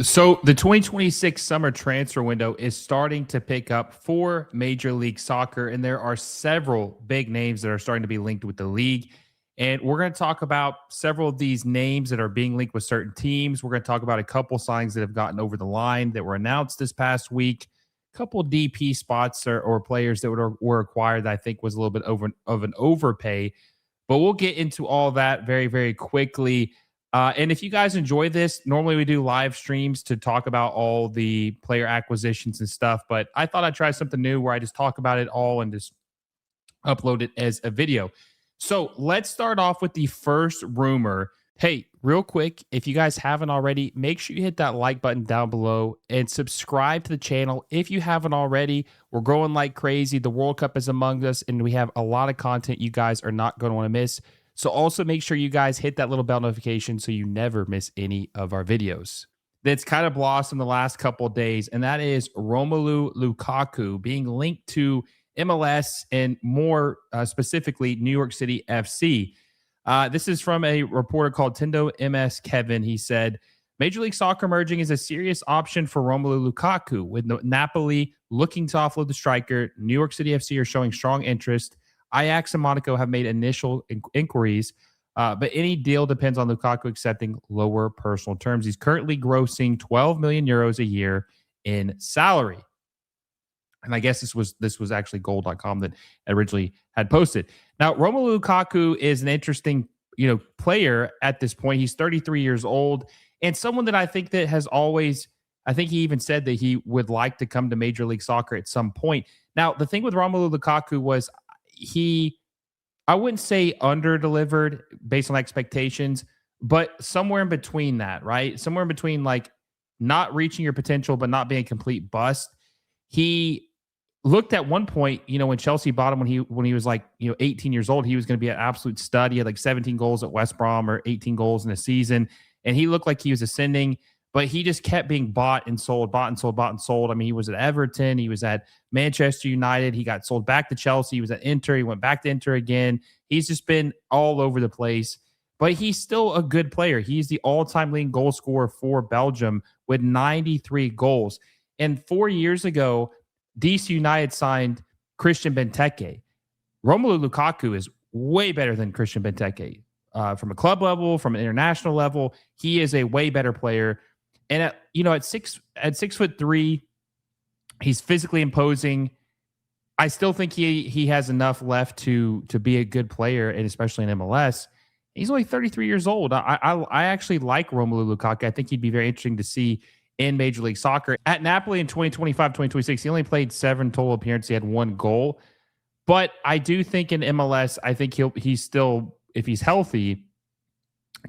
So the 2026 summer transfer window is starting to pick up for Major League Soccer, and there are several big names that are starting to be linked with the league. And we're going to talk about several of these names that are being linked with certain teams. We're going to talk about a couple signings that have gotten over the line that were announced this past week, a couple DP spots or players that were acquired that I think was a little bit of an overpay. But we'll get into all that very, very quickly. And if you guys enjoy this, normally we do live streams to talk about all the player acquisitions and stuff. But I thought I'd try something new where I just talk about it all and just upload it as a video. So let's start off with the first rumor. Hey, real quick, if you guys haven't already, make sure you hit that like button down below and subscribe to the channel if you haven't already. We're growing like crazy. The World Cup is among us, and we have a lot of content you guys are not going to want to miss. So also make sure you guys hit that little bell notification so you never miss any of our videos. That's kind of blossomed the last couple of days, and that is Romelu Lukaku being linked to MLS and more specifically New York City FC. This is from a reporter called Tendo MS Kevin. He said, Major League Soccer merging is a serious option for Romelu Lukaku. With Napoli looking to offload the striker, New York City FC are showing strong interest. Ajax and Monaco have made initial inquiries, but any deal depends on Lukaku accepting lower personal terms. He's currently grossing 12 million euros a year in salary. And I guess this was actually goal.com that originally had posted. Now, Romelu Lukaku is an interesting, player at this point. He's 33 years old and someone that I think that has always, I think he even said that he would like to come to Major League Soccer at some point. Now, the thing with Romelu Lukaku was I wouldn't say under delivered based on expectations, but somewhere in between that, right? Somewhere in between like not reaching your potential, but not being a complete bust. He looked at one point, when Chelsea bought him when he was like, 18 years old, he was going to be an absolute stud. He had like 17 goals at West Brom or 18 goals in a season. And he looked like he was ascending, but he just kept being bought and sold, bought and sold, bought and sold. I mean, he was at Everton. He was at Manchester United. He got sold back to Chelsea. He was at Inter. He went back to Inter again. He's just been all over the place, but he's still a good player. He's the all-time leading goal scorer for Belgium with 93 goals. And 4 years ago, DC United signed Christian Benteke. Romelu Lukaku is way better than Christian Benteke. From a club level, from an international level, he is a way better player. And at 6'3", he's physically imposing. I still think he has enough left to be a good player, and especially in MLS. He's only 33 years old. I actually like Romelu Lukaku. I think he'd be very interesting to see in Major League Soccer. At Napoli in 2025, 2026, he only played 7 total appearances. He had 1 goal. But I do think in MLS, I think he's still, if he's healthy,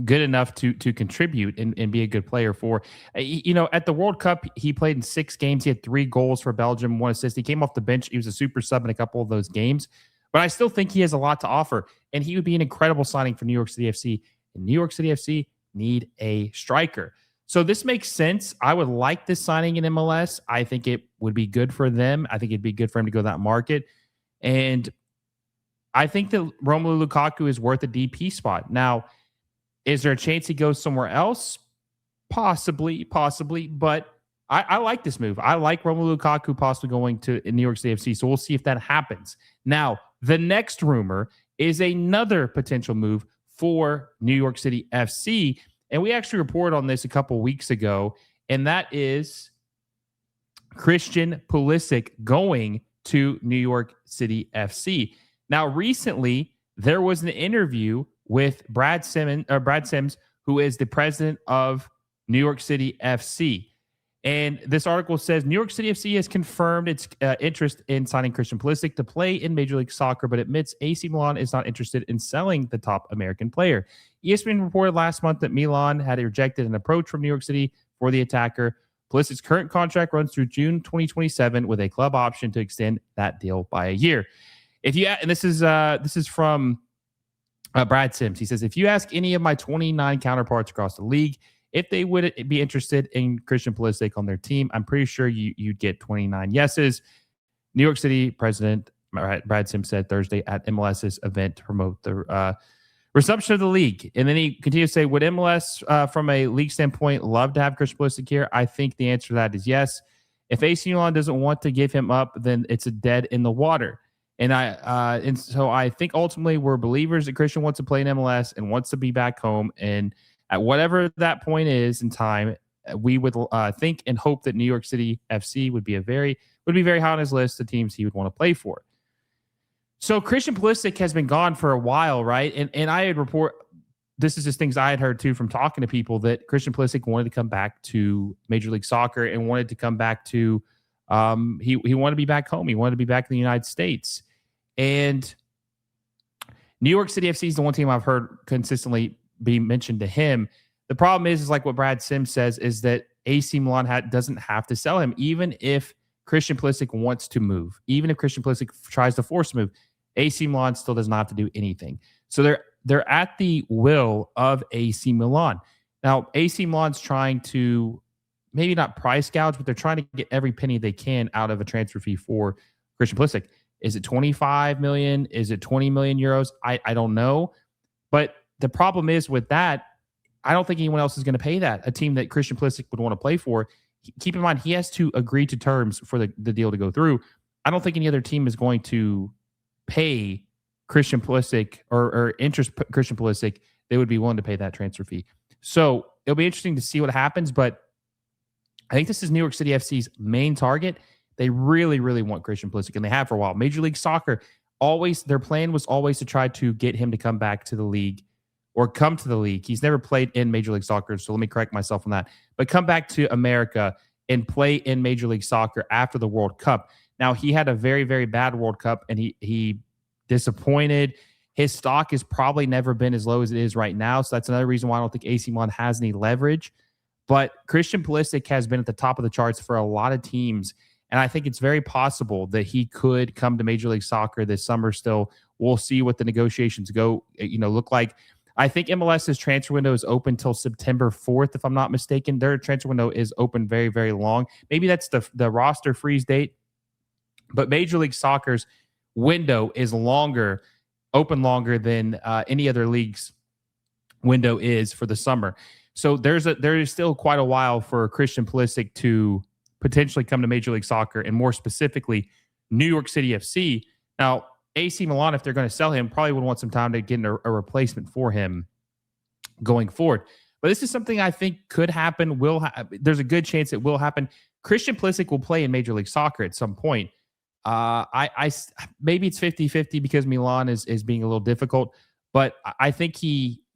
good enough to contribute and be a good player for, at the World Cup, he played in 6 games. He had 3 goals for Belgium, 1 assist. He came off the bench. He was a super sub in a couple of those games. But I still think he has a lot to offer. And he would be an incredible signing for New York City FC. And New York City FC need a striker. So this makes sense. I would like this signing in MLS. I think it would be good for them. I think it'd be good for him to go to that market. And I think that Romelu Lukaku is worth a DP spot. Now, is there a chance he goes somewhere else? Possibly. But I like this move. I like Romelu Lukaku possibly going to New York City FC. So we'll see if that happens. Now, the next rumor is another potential move for New York City FC. And we actually reported on this a couple weeks ago, and that is Christian Pulisic going to New York City FC. Now, recently, there was an interview with Brad Sims, who is the president of New York City FC. And this article says New York City FC has confirmed its interest in signing Christian Pulisic to play in Major League Soccer, but admits AC Milan is not interested in selling the top American player. ESPN reported last month that Milan had rejected an approach from New York City for the attacker. Pulisic's current contract runs through June 2027 with a club option to extend that deal by a year. And this is from Brad Sims. He says, if you ask any of my 29 counterparts across the league if they would be interested in Christian Pulisic on their team, I'm pretty sure you'd get 29 yeses. New York City president Brad Sims said Thursday at MLS's event to promote the Resumption of the league. And then he continues to say, would MLS, from a league standpoint, love to have Christian Pulisic here? I think the answer to that is yes. If AC Milan doesn't want to give him up, then it's a dead in the water. And so I think ultimately we're believers that Christian wants to play in MLS and wants to be back home. And at whatever that point is in time, we would think and hope that New York City FC would be very high on his list of teams he would want to play for. So Christian Pulisic has been gone for a while, right? And I had this is just things I had heard too from talking to people, that Christian Pulisic wanted to come back to Major League Soccer and wanted to come back to he wanted to be back home. He wanted to be back in the United States. And New York City FC is the one team I've heard consistently be mentioned to him. The problem is like what Brad Sims says, is that AC Milan doesn't have to sell him, even if Christian Pulisic wants to move. Even if Christian Pulisic tries to force a move, AC Milan still does not have to do anything. So they're at the will of AC Milan. Now, AC Milan's trying to maybe not price gouge, but they're trying to get every penny they can out of a transfer fee for Christian Pulisic. Is it 25 million? Is it 20 million euros? I don't know. But the problem is with that, I don't think anyone else is going to pay that. A team that Christian Pulisic would want to play for. Keep in mind, he has to agree to terms for the deal to go through. I don't think any other team is going to pay Christian Pulisic or interest Christian Pulisic. They would be willing to pay that transfer fee. So it'll be interesting to see what happens. But I think this is New York City FC's main target. They really, really want Christian Pulisic, and they have for a while. Major League Soccer, their plan was always to try to get him to come back to the league or come to the league. He's never played in Major League Soccer, so let me correct myself on that. But come back to America and play in Major League Soccer after the World Cup. Now, he had a very, very bad World Cup, and he disappointed. His stock has probably never been as low as it is right now, so that's another reason why I don't think AC Milan has any leverage. But Christian Pulisic has been at the top of the charts for a lot of teams, and I think it's very possible that he could come to Major League Soccer this summer still. We'll see what the negotiations look like. I think MLS's transfer window is open till September 4th, if I'm not mistaken. Their transfer window is open very, very long. Maybe that's the roster freeze date, but Major League Soccer's window is open longer than any other league's window is for the summer. So there is still quite a while for Christian Pulisic to potentially come to Major League Soccer, and more specifically, New York City FC. Now, AC Milan, if they're going to sell him, probably would want some time to get a replacement for him going forward. But this is something I think could happen. There's a good chance it will happen. Christian Pulisic will play in Major League Soccer at some point. Maybe it's 50-50 because Milan is being a little difficult, but I think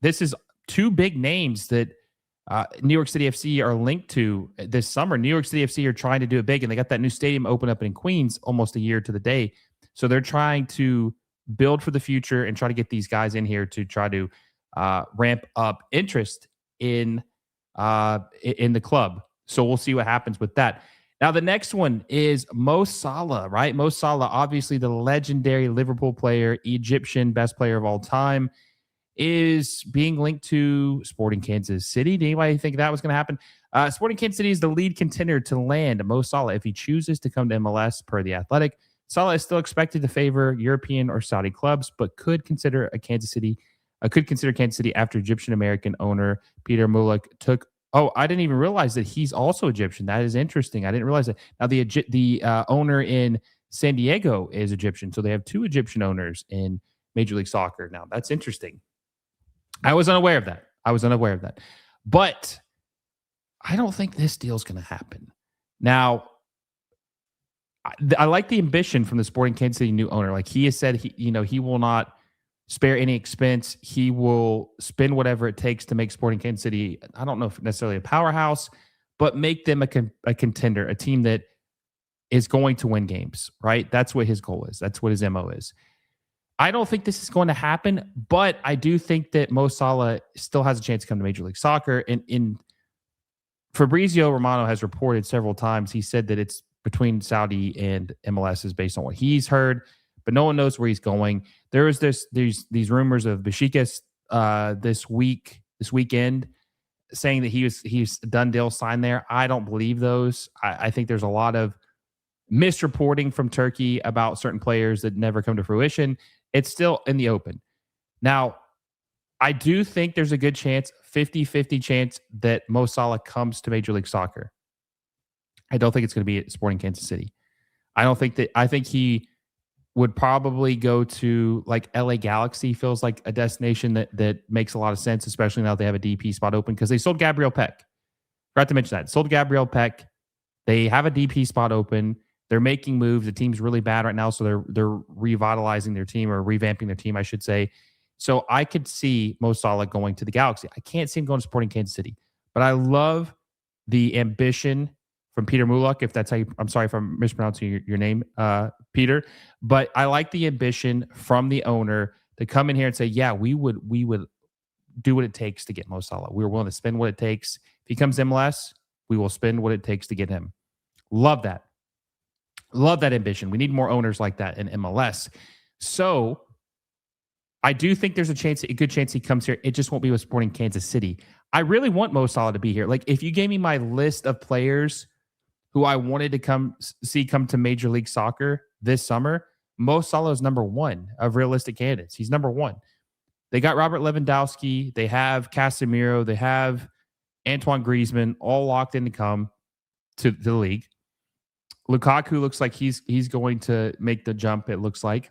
this is two big names that New York City FC are linked to this summer. New York City FC are trying to do it big, and they got that new stadium open up in Queens almost a year to the day. So they're trying to build for the future and try to get these guys in here to try to ramp up interest in the club. So we'll see what happens with that. Now, the next one is Mo Salah, right? Mo Salah, obviously the legendary Liverpool player, Egyptian best player of all time, is being linked to Sporting Kansas City. Did anybody think that was going to happen? Sporting Kansas City is the lead contender to land Mo Salah if he chooses to come to MLS per The Athletic. Salah is still expected to favor European or Saudi clubs, but could consider Kansas City after Egyptian-American owner Peter Mulek took. Oh, I didn't even realize that he's also Egyptian. That is interesting. I didn't realize that. Now, the owner in San Diego is Egyptian, so they have two Egyptian owners in Major League Soccer. Now, that's interesting. I was unaware of that. But I don't think this deal is going to happen. Now, I like the ambition from the Sporting Kansas City new owner. Like he has said, he will not spare any expense. He will spend whatever it takes to make Sporting Kansas City, I don't know if necessarily a powerhouse, but make them a contender, a team that is going to win games, right? That's what his goal is. That's what his MO is. I don't think this is going to happen, but I do think that Mo Salah still has a chance to come to Major League Soccer. And in Fabrizio Romano has reported several times, he said that it's between Saudi and MLS is based on what he's heard, but no one knows where he's going. There is these rumors of Besiktas this weekend saying that he's done deal signed there. I don't believe those. I think there's a lot of misreporting from Turkey about certain players that never come to fruition. It's still in the open. Now, I do think there's a good chance, 50-50 chance that Mo Salah comes to Major League Soccer. I don't think it's going to be at Sporting Kansas City. I think he would probably go to like LA Galaxy. Feels like a destination that makes a lot of sense, especially now they have a DP spot open because they sold Gabriel Peck. Forgot to mention that. Sold Gabriel Peck. They have a DP spot open. They're making moves. The team's really bad right now, so they're revitalizing their team or revamping their team, I should say. So I could see Mo Salah going to the Galaxy. I can't see him going to Sporting Kansas City, but I love the ambition from Peter Mulak, if that's how you, I'm sorry if I'm mispronouncing your name, Peter, but I like the ambition from the owner to come in here and say, yeah, we would do what it takes to get Mo Salah. We're willing to spend what it takes. If he comes MLS, we will spend what it takes to get him. Love that. Love that ambition. We need more owners like that in MLS. So I do think there's a good chance he comes here. It just won't be with Sporting Kansas City. I really want Mo Salah to be here. Like if you gave me my list of players who I wanted to come to Major League Soccer this summer, Mo Salah is number one of realistic candidates. He's number one. They got Robert Lewandowski. They have Casemiro. They have Antoine Griezmann, all locked in to come to the league. Lukaku looks like he's going to make the jump, it looks like.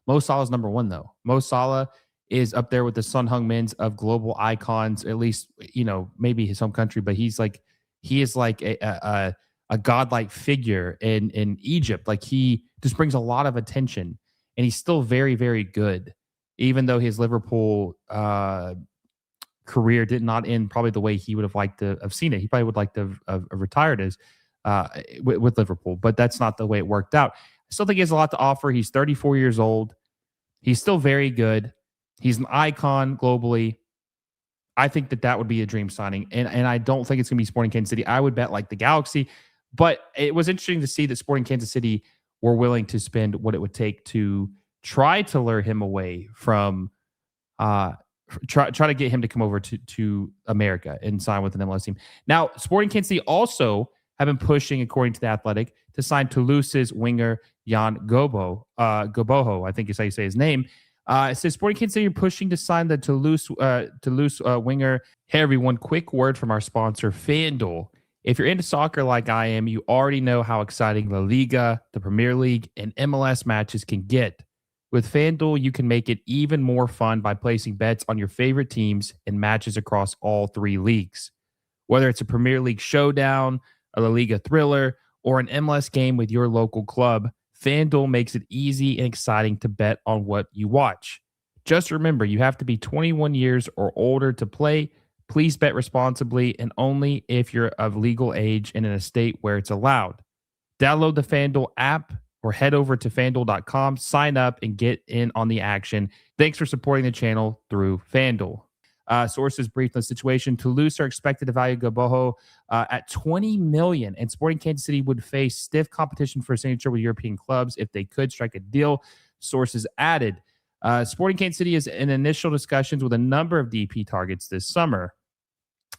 Mo Salah's number one, though. Mo Salah is up there with the Son Heung-mins of global icons, at least, maybe his home country, but he is like a godlike figure in Egypt. Like he just brings a lot of attention, and he's still very, very good, even though his Liverpool career did not end probably the way he would have liked to have seen it. He probably would like to have retired as with Liverpool, but that's not the way it worked out. I still think he has a lot to offer. He's 34 years old. He's still very good. He's an icon globally. I think that would be a dream signing, and I don't think it's going to be Sporting Kansas City. I would bet like the Galaxy, but it was interesting to see that Sporting Kansas City were willing to spend what it would take to try to lure him away from, try to get him to come over to America and sign with an MLS team. Now, Sporting Kansas City also have been pushing, according to The Athletic, to sign Toulouse's winger Jan Goboho, I think is how you say his name. It says Sporting Kansas City are pushing to sign the Toulouse winger. Hey, everyone, quick word from our sponsor, FanDuel. If you're into soccer like I am, you already know how exciting La Liga, the Premier League, and MLS matches can get. With FanDuel, you can make it even more fun by placing bets on your favorite teams and matches across all three leagues. Whether it's a Premier League showdown, a La Liga thriller, or an MLS game with your local club, FanDuel makes it easy and exciting to bet on what you watch. Just remember, you have to be 21 years or older to play. Please bet responsibly and only if you're of legal age and in a state where it's allowed. Download the FanDuel app or head over to FanDuel.com, sign up, and get in on the action. Thanks for supporting the channel through FanDuel. Sources briefed on the situation. Toulouse are expected to value Goboho at $20 million, and Sporting Kansas City would face stiff competition for a signature with European clubs if they could strike a deal. Sources added. Sporting Kansas City is in initial discussions with a number of DP targets this summer.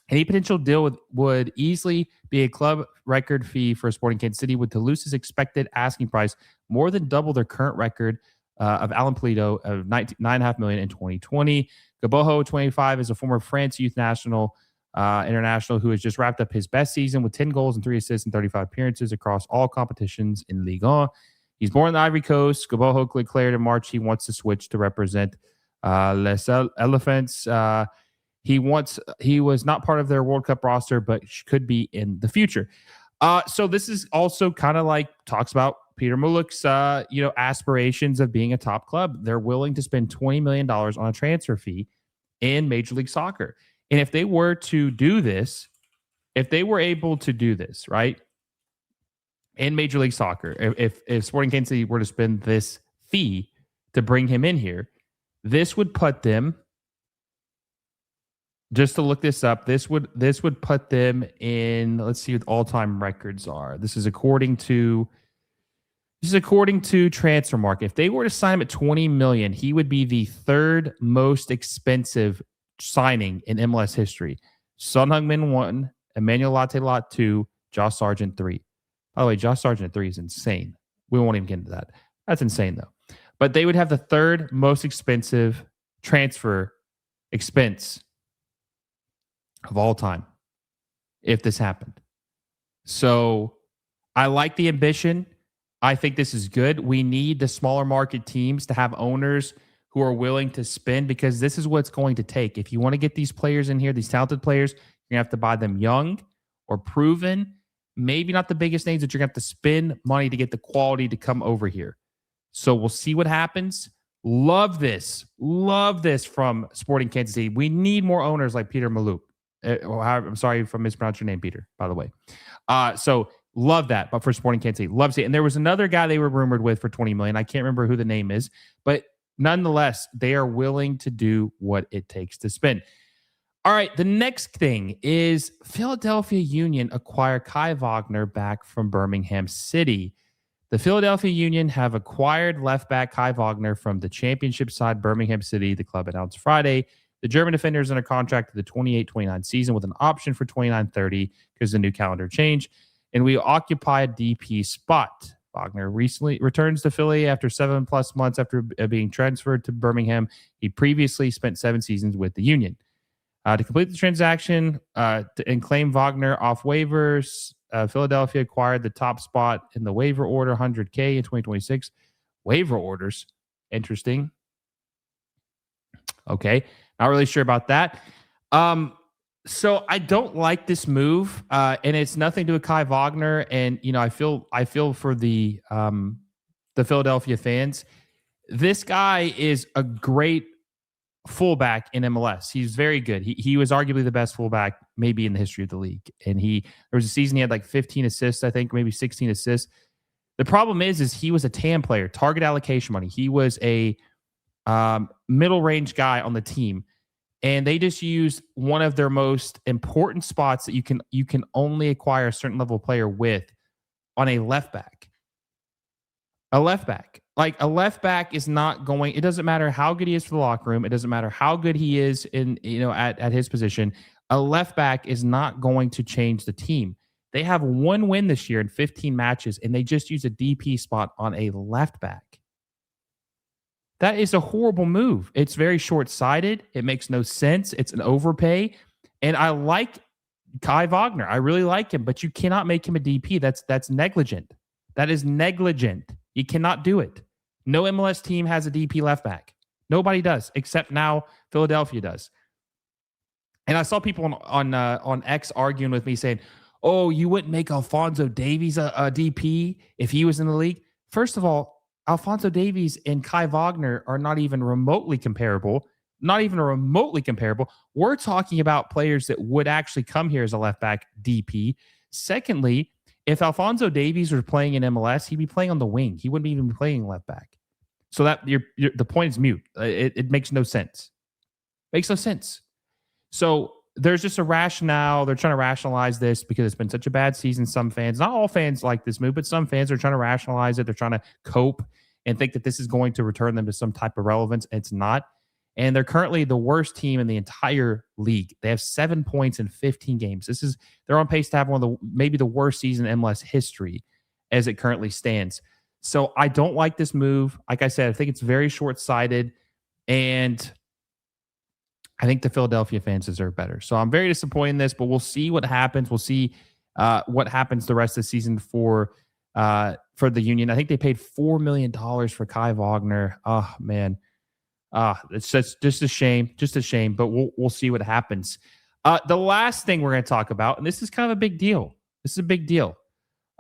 Any potential deal would easily be a club record fee for Sporting Kansas City, with Toulouse's expected asking price more than double their current record of Alan Polito of $9.5 million in 2020. Goboho, 25, is a former France youth national international who has just wrapped up his best season with 10 goals and 3 assists and 35 appearances across all competitions in Ligue 1. He's born in the Ivory Coast. Goboho declared in March he wants to switch to represent Les Elephants. He was not part of their World Cup roster, but could be in the future. So this is also kind of like talks about Peter Mulek's aspirations of being a top club. They're willing to spend $20 million on a transfer fee in Major League Soccer. And if they were to do this, if they were able to do this, right, in Major League Soccer, if Sporting Kansas City were to spend this fee to bring him in here, this would put them, just to look this up, this would put them in, let's see what all-time records are. This is according to Transfer Market. If they were to sign him at $20 million, he would be the third most expensive signing in MLS history. Son Heung-min 1, Emmanuel Latelot 2, Josh Sargent 3. By the way, Josh Sargent at 3 is insane. We won't even get into that. That's insane, though. But they would have the third most expensive transfer expense of all time if this happened. So I like the ambition. I think this is good. We need the smaller market teams to have owners who are willing to spend, because this is what it's going to take. If you want to get these players in here, these talented players, you're going to have to buy them young or proven. Maybe not the biggest names, but you're going to have to spend money to get the quality to come over here. So we'll see what happens. Love this. Love this from Sporting Kansas City. We need more owners like Peter Maluk. I'm sorry if I mispronounced your name, Peter, by the way. So love that. But for Sporting Kansas City, loves it. And there was another guy they were rumored with for $20 million. I can't remember who the name is, but nonetheless, they are willing to do what it takes to spend. All right, the next thing is Philadelphia Union acquire Kai Wagner back from Birmingham City. The Philadelphia Union have acquired left back Kai Wagner from the championship side Birmingham City. The club announced Friday. The German defender is under contract for the 28-29 season with an option for 29-30 because the new calendar changed. And we occupy a DP spot. Wagner recently returns to Philly after 7+ months after being transferred to Birmingham. He previously spent 7 seasons with the Union. To complete the transaction and claim Wagner off waivers, Philadelphia acquired the top spot in the waiver order, $100K in 2026. Waiver orders. Interesting. Okay. Not really sure about that. So I don't like this move, and it's nothing to do with Kai Wagner. And I feel for the Philadelphia fans. This guy is a great fullback in MLS. He's very good. He was arguably the best fullback maybe in the history of the league. And there was a season he had like 15 assists, I think, maybe 16 assists. The problem is he was a TAM player, target allocation money. He was a middle range guy on the team. And they just used one of their most important spots that you can only acquire a certain level of player with on a left back. A left back. Like a left back is not going, it doesn't matter how good he is for the locker room. It doesn't matter how good he is in, at his position. A left back is not going to change the team. They have 1 win this year in 15 matches, and they just use a DP spot on a left back. That is a horrible move. It's very short-sighted. It makes no sense. It's an overpay. And I like Kai Wagner. I really like him, but you cannot make him a DP. That's negligent. That is negligent. You cannot do it. No MLS team has a DP left back. Nobody does, except now Philadelphia does. And I saw people on X arguing with me saying, oh, you wouldn't make Alphonso Davies a DP if he was in the league. First of all, Alphonso Davies and Kai Wagner are not even remotely comparable. Not even remotely comparable. We're talking about players that would actually come here as a left back DP. Secondly, if Alphonso Davies was playing in MLS, he'd be playing on the wing. He wouldn't even be playing left back. So that the point is mute. It makes no sense. Makes no sense. So there's just a rationale. They're trying to rationalize this because it's been such a bad season. Some fans, not all fans like this move, but some fans are trying to rationalize it. They're trying to cope and think that this is going to return them to some type of relevance. It's not. And they're currently the worst team in the entire league. They have 7 points in 15 games. They're on pace to have one of maybe the worst season in MLS history as it currently stands. So I don't like this move. Like I said, I think it's very short-sighted, and I think the Philadelphia fans deserve better. So I'm very disappointed in this, but we'll see what happens. We'll see what happens the rest of the season for the Union. I think they paid $4 million for Kai Wagner. Oh, man. It's just a shame. Just a shame, but we'll see what happens. The last thing we're going to talk about, and this is kind of a big deal. This is a big deal.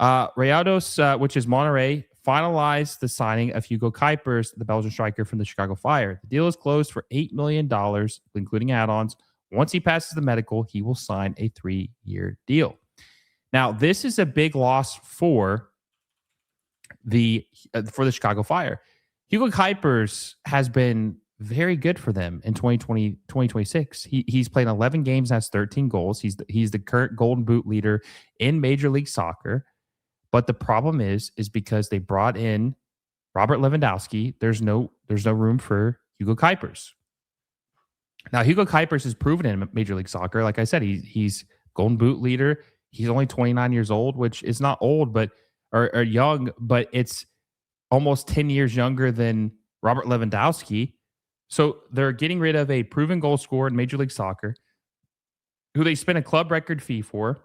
Rayados, which is Monterrey, finalized the signing of Hugo Cuypers, the Belgian striker from the Chicago Fire. The deal is closed for $8 million, including add-ons. Once he passes the medical, he will sign a 3-year deal. Now, this is a big loss for the Chicago Fire. Hugo Cuypers has been very good for them in 2026. He's played 11 games, has 13 goals. He's the current Golden Boot leader in Major League Soccer. But the problem is because they brought in Robert Lewandowski, there's no room for Hugo Cuypers. Now, Hugo Cuypers has proven in Major League Soccer. Like I said, he's Golden Boot leader. He's only 29 years old, which is not old, or young, but it's almost 10 years younger than Robert Lewandowski. So they're getting rid of a proven goal scorer in Major League Soccer, who they spent a club record fee for,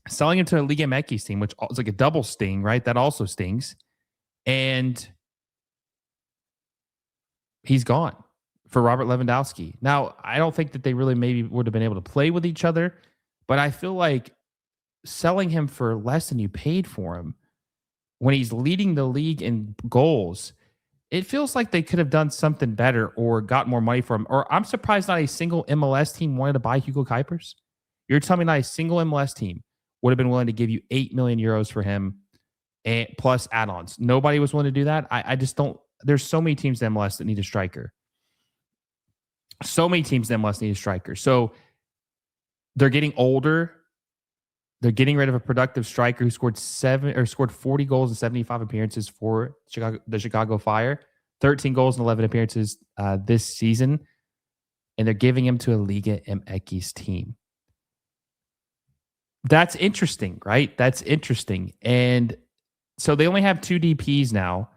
selling him to a Liga MX team, which is like a double sting, right? That also stings. And he's gone for Robert Lewandowski. Now, I don't think that they really maybe would have been able to play with each other, but I feel like selling him for less than you paid for him when he's leading the league in goals, it feels like they could have done something better or got more money for him. Or I'm surprised not a single MLS team wanted to buy Hugo Cuypers. You're telling me not a single MLS team would have been willing to give you 8 million euros for him and plus add-ons. Nobody was willing to do that. I just don't. There's so many teams in MLS that need a striker. So many teams in MLS need a striker. So they're getting older. They're getting rid of a productive striker who scored 40 goals in 75 appearances for the Chicago Fire, 13 goals and 11 appearances this season, and they're giving him to a Liga MX team. That's interesting, right? That's interesting. And so they only have 2 DPs now.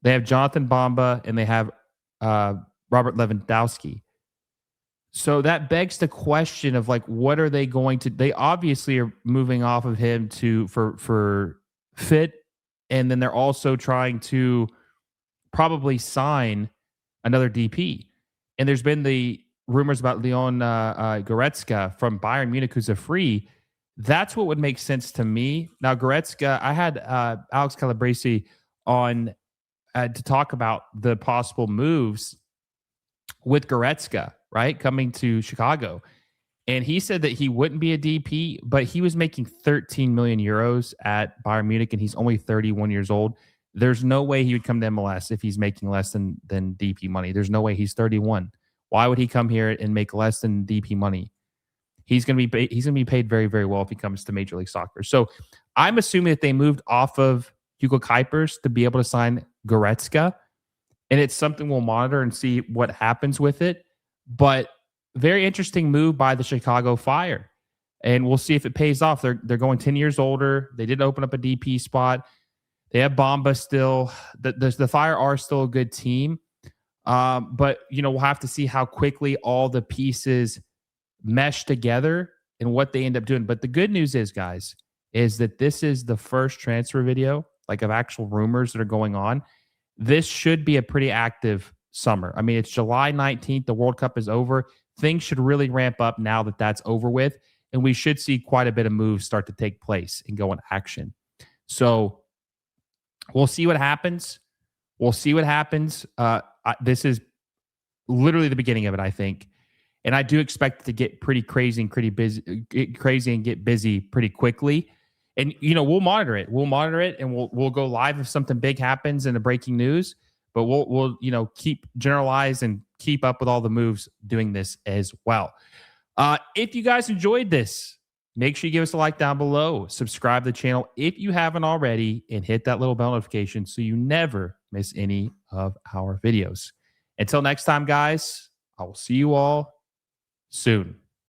They have Jonathan Bamba and they have Robert Lewandowski. So that begs the question of like, what are they going to? They obviously are moving off of him for fit, and then they're also trying to probably sign another DP. And there's been the rumors about Leon Goretzka from Bayern Munich, who's a free. That's what would make sense to me. Now, Goretzka, I had Alex Calabresi on to talk about the possible moves with Goretzka, right, coming to Chicago. And he said that he wouldn't be a DP, but he was making 13 million euros at Bayern Munich, and he's only 31 years old. There's no way he would come to MLS if he's making less than DP money. There's no way. He's 31. Why would he come here and make less than DP money? He's going to be paid very, very well if he comes to Major League Soccer. So I'm assuming that they moved off of Hugo Cuypers to be able to sign Goretzka, and it's something we'll monitor and see what happens with it. But very interesting move by the Chicago Fire, and we'll see if it pays off. They're going 10 years older. They did open up a DP spot. They have Bamba still. The Fire are still a good team, but we'll have to see how quickly all the pieces mesh together and what they end up doing. But the good news is, guys, is that this is the first transfer video, like of actual rumors that are going on. This should be a pretty active summer. I mean, it's July 19th. The World Cup is over. Things should really ramp up now that that's over with. And we should see quite a bit of moves start to take place and go in action. So we'll see what happens. This is literally the beginning of it, I think. And I do expect it to get pretty crazy and get busy pretty quickly. And, we'll monitor it. And we'll go live if something big happens in the breaking news. But we'll keep generalized and keep up with all the moves doing this as well. If you guys enjoyed this, make sure you give us a like down below. Subscribe to the channel if you haven't already, and hit that little bell notification so you never miss any of our videos. Until next time, guys, I will see you all soon.